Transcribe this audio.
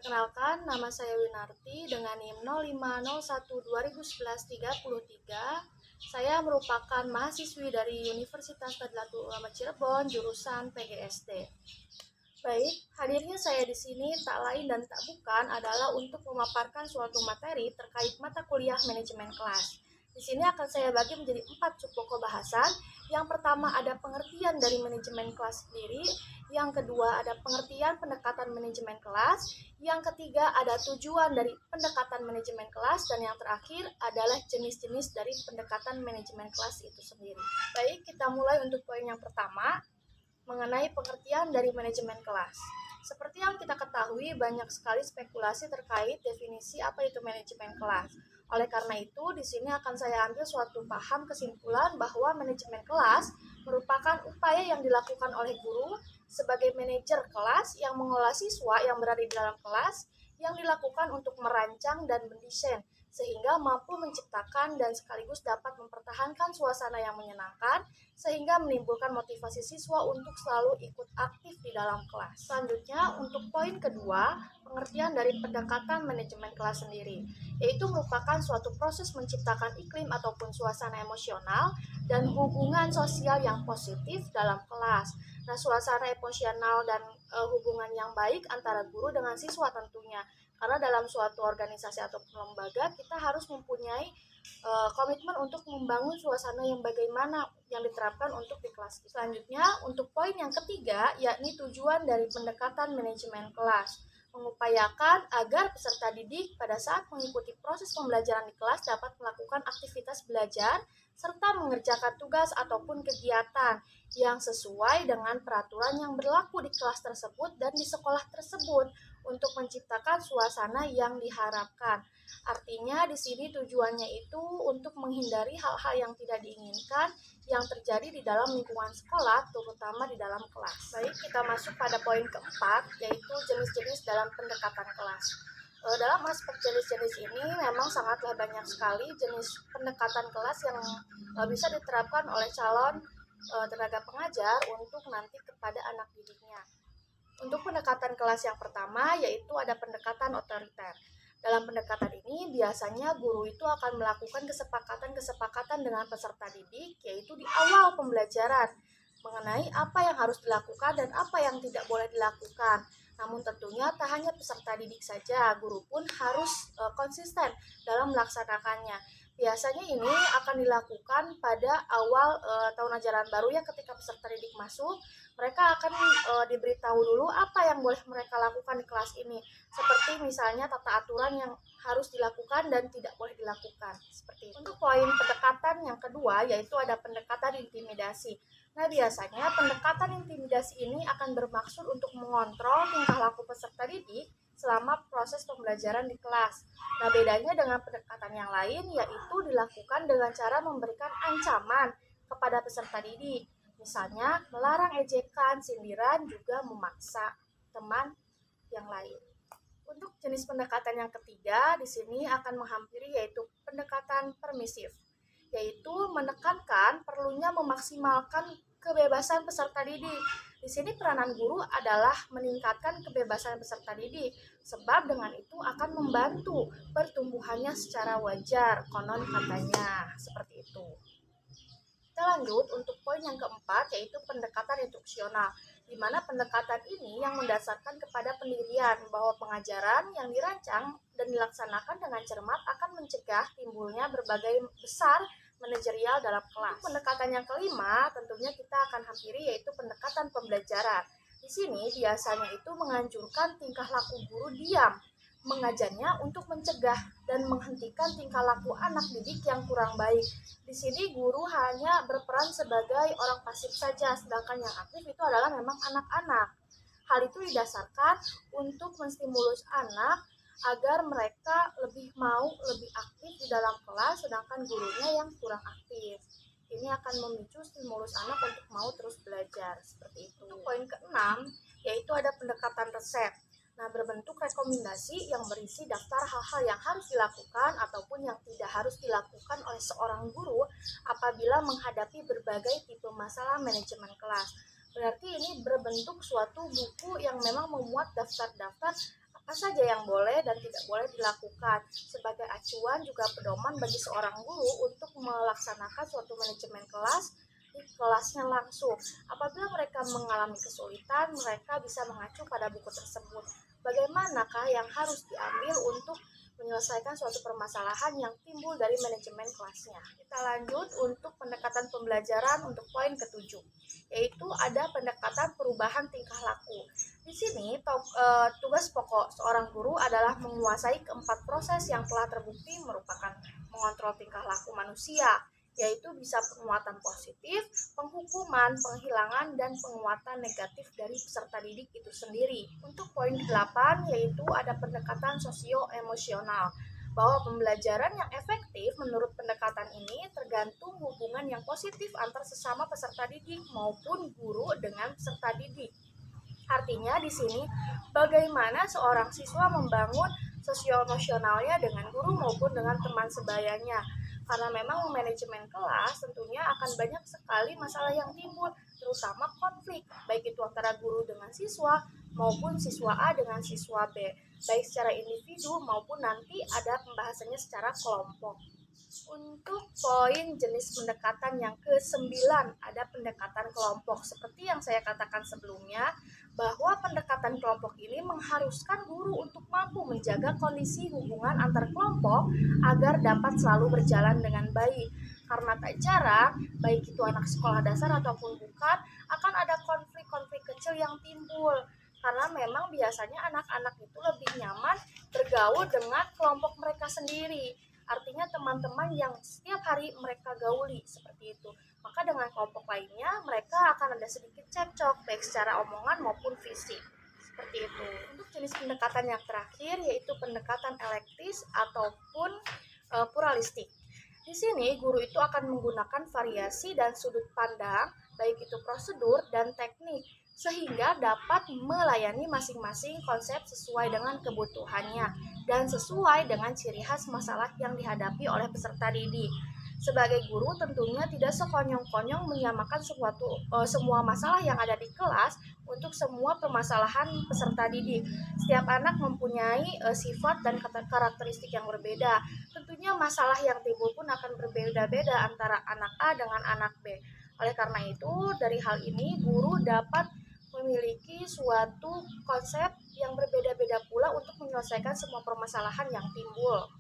Perkenalkan, nama saya Winarti dengan NIM 0501201133. Saya merupakan mahasiswi dari Universitas Nahdlatul Ulama Cirebon, jurusan PGSD. Baik, hadirnya saya di sini tak lain dan tak bukan adalah untuk memaparkan suatu materi terkait mata kuliah manajemen kelas. Di sini akan saya bagi menjadi 4 subpokok bahasan. Yang pertama ada pengertian dari manajemen kelas sendiri, yang kedua ada pengertian pendekatan manajemen kelas, yang ketiga ada tujuan dari pendekatan manajemen kelas, dan yang terakhir adalah jenis-jenis dari pendekatan manajemen kelas itu sendiri. Baik, kita mulai untuk poin yang pertama, mengenai pengertian dari manajemen kelas. Seperti yang kita ketahui, banyak sekali spekulasi terkait definisi apa itu manajemen kelas. Oleh karena itu, di sini akan saya ambil suatu paham kesimpulan bahwa manajemen kelas merupakan upaya yang dilakukan oleh guru sebagai manajer kelas yang mengelola siswa yang berada di dalam kelas, yang dilakukan untuk merancang dan mendesain sehingga mampu menciptakan dan sekaligus dapat mempertahankan suasana yang menyenangkan sehingga menimbulkan motivasi siswa untuk selalu ikut aktif di dalam kelas. Selanjutnya, untuk poin kedua, pengertian dari pendekatan manajemen kelas sendiri, yaitu merupakan suatu proses menciptakan iklim ataupun suasana emosional dan hubungan sosial yang positif dalam kelas. Nah, suasana emosional dan hubungan yang baik antara guru dengan siswa tentunya. Karena dalam suatu organisasi atau lembaga kita harus mempunyai komitmen untuk membangun suasana yang bagaimana yang diterapkan untuk di kelas. Selanjutnya, untuk poin yang ketiga, yakni tujuan dari pendekatan manajemen kelas. Mengupayakan agar peserta didik pada saat mengikuti proses pembelajaran di kelas dapat melakukan aktivitas belajar serta mengerjakan tugas ataupun kegiatan yang sesuai dengan peraturan yang berlaku di kelas tersebut dan di sekolah tersebut untuk menciptakan suasana yang diharapkan. Artinya di sini tujuannya itu untuk menghindari hal-hal yang tidak diinginkan yang terjadi di dalam lingkungan sekolah, terutama di dalam kelas. Baik, kita masuk pada poin keempat, yaitu jenis-jenis dalam pendekatan kelas. Dalam aspek jenis-jenis ini memang sangatlah banyak sekali jenis pendekatan kelas yang bisa diterapkan oleh calon tenaga pengajar untuk nanti kepada anak didiknya. Untuk pendekatan kelas yang pertama yaitu ada pendekatan otoriter. Dalam pendekatan ini biasanya guru itu akan melakukan kesepakatan dengan peserta didik, yaitu di awal pembelajaran mengenai apa yang harus dilakukan dan apa yang tidak boleh dilakukan. Namun tentunya tak hanya peserta didik saja, guru pun harus konsisten dalam melaksanakannya. Biasanya ini akan dilakukan pada awal tahun ajaran baru ya, ketika peserta didik masuk, mereka akan diberitahu dulu apa yang boleh mereka lakukan di kelas ini. Seperti misalnya tata aturan yang harus dilakukan dan tidak boleh dilakukan. Seperti itu. Untuk poin pendekatan yang kedua yaitu ada pendekatan intimidasi. Nah, biasanya pendekatan intimidasi ini akan bermaksud untuk mengontrol tingkah laku peserta didik selama proses pembelajaran di kelas. Nah, bedanya dengan pendekatan yang lain yaitu dilakukan dengan cara memberikan ancaman kepada peserta didik. Misalnya, melarang ejekan, sindiran, juga memaksa teman yang lain. Untuk jenis pendekatan yang ketiga, di sini akan menghampiri yaitu pendekatan permisif, yaitu menekankan perlunya memaksimalkan kebebasan peserta didik. Di sini peranan guru adalah meningkatkan kebebasan peserta didik, sebab dengan itu akan membantu pertumbuhannya secara wajar, konon katanya, seperti itu. Kita lanjut untuk poin yang keempat yaitu pendekatan instruksional, di mana pendekatan ini yang mendasarkan kepada pendirian bahwa pengajaran yang dirancang dan dilaksanakan dengan cermat akan mencegah timbulnya berbagai besar manajerial dalam kelas. Pendekatan yang kelima tentunya kita akan hampiri yaitu pendekatan pembelajaran. Di sini biasanya itu menganjurkan tingkah laku guru diam mengajarnya untuk mencegah dan menghentikan tingkah laku anak didik yang kurang baik. Di sini guru hanya berperan sebagai orang pasif saja, sedangkan yang aktif itu adalah memang anak-anak. Hal itu didasarkan untuk menstimulus anak agar mereka lebih aktif di dalam kelas, sedangkan gurunya yang kurang aktif. Ini akan memicu stimulus anak untuk mau terus belajar, seperti itu. Poin keenam yaitu ada pendekatan resep. Nah, berbentuk rekomendasi yang berisi daftar hal-hal yang harus dilakukan ataupun yang tidak harus dilakukan oleh seorang guru apabila menghadapi berbagai tipe masalah manajemen kelas. Berarti ini berbentuk suatu buku yang memang memuat daftar-daftar apa saja yang boleh dan tidak boleh dilakukan. Sebagai acuan juga pedoman bagi seorang guru untuk melaksanakan suatu manajemen kelas di kelasnya langsung. Apabila mereka mengalami kesulitan, mereka bisa mengacu pada buku tersebut. Bagaimanakah yang harus diambil untuk menyelesaikan suatu permasalahan yang timbul dari manajemen kelasnya. Kita lanjut untuk pendekatan pembelajaran untuk poin ketujuh, yaitu ada pendekatan perubahan tingkah laku. Di sini tugas pokok seorang guru adalah menguasai keempat proses yang telah terbukti merupakan mengontrol tingkah laku manusia, yaitu bisa penguatan positif, penghukuman, penghilangan, dan penguatan negatif dari peserta didik itu sendiri. Untuk poin 8 yaitu ada pendekatan sosio-emosional, bahwa pembelajaran yang efektif menurut pendekatan ini tergantung hubungan yang positif antar sesama peserta didik maupun guru dengan peserta didik. Artinya di sini bagaimana seorang siswa membangun sosio-emosionalnya dengan guru maupun dengan teman sebayanya. Karena memang manajemen kelas tentunya akan banyak sekali masalah yang timbul, terutama konflik, baik itu antara guru dengan siswa maupun siswa A dengan siswa B, baik secara individu maupun nanti ada pembahasannya secara kelompok. Untuk poin jenis pendekatan yang ke-9 ada pendekatan kelompok. Seperti yang saya katakan sebelumnya, bahwa pendekatan kelompok ini mengharuskan guru untuk mampu menjaga kondisi hubungan antar kelompok agar dapat selalu berjalan dengan baik. Karena tak jarang, baik itu anak sekolah dasar ataupun bukan, akan ada konflik-konflik kecil yang timbul. Karena memang biasanya anak-anak itu lebih nyaman bergaul dengan kelompok mereka sendiri. Artinya teman-teman yang setiap hari mereka gauli seperti itu. Maka dengan kelompok lainnya mereka akan ada sedikit cekcok baik secara omongan maupun fisik. Seperti itu. Untuk jenis pendekatan yang terakhir yaitu pendekatan elektis ataupun pluralistik. Di sini guru itu akan menggunakan variasi dan sudut pandang baik itu prosedur dan teknik sehingga dapat melayani masing-masing konsep sesuai dengan kebutuhannya dan sesuai dengan ciri khas masalah yang dihadapi oleh peserta didik. Sebagai guru tentunya tidak sekonyong-konyong menyamakan semua masalah yang ada di kelas untuk semua permasalahan peserta didik. Setiap anak mempunyai sifat dan karakteristik yang berbeda. Tentunya masalah yang timbul pun akan berbeda-beda antara anak A dengan anak B. Oleh karena itu, dari hal ini guru dapat memiliki suatu konsep yang berbeda-beda pula untuk menyelesaikan semua permasalahan yang timbul.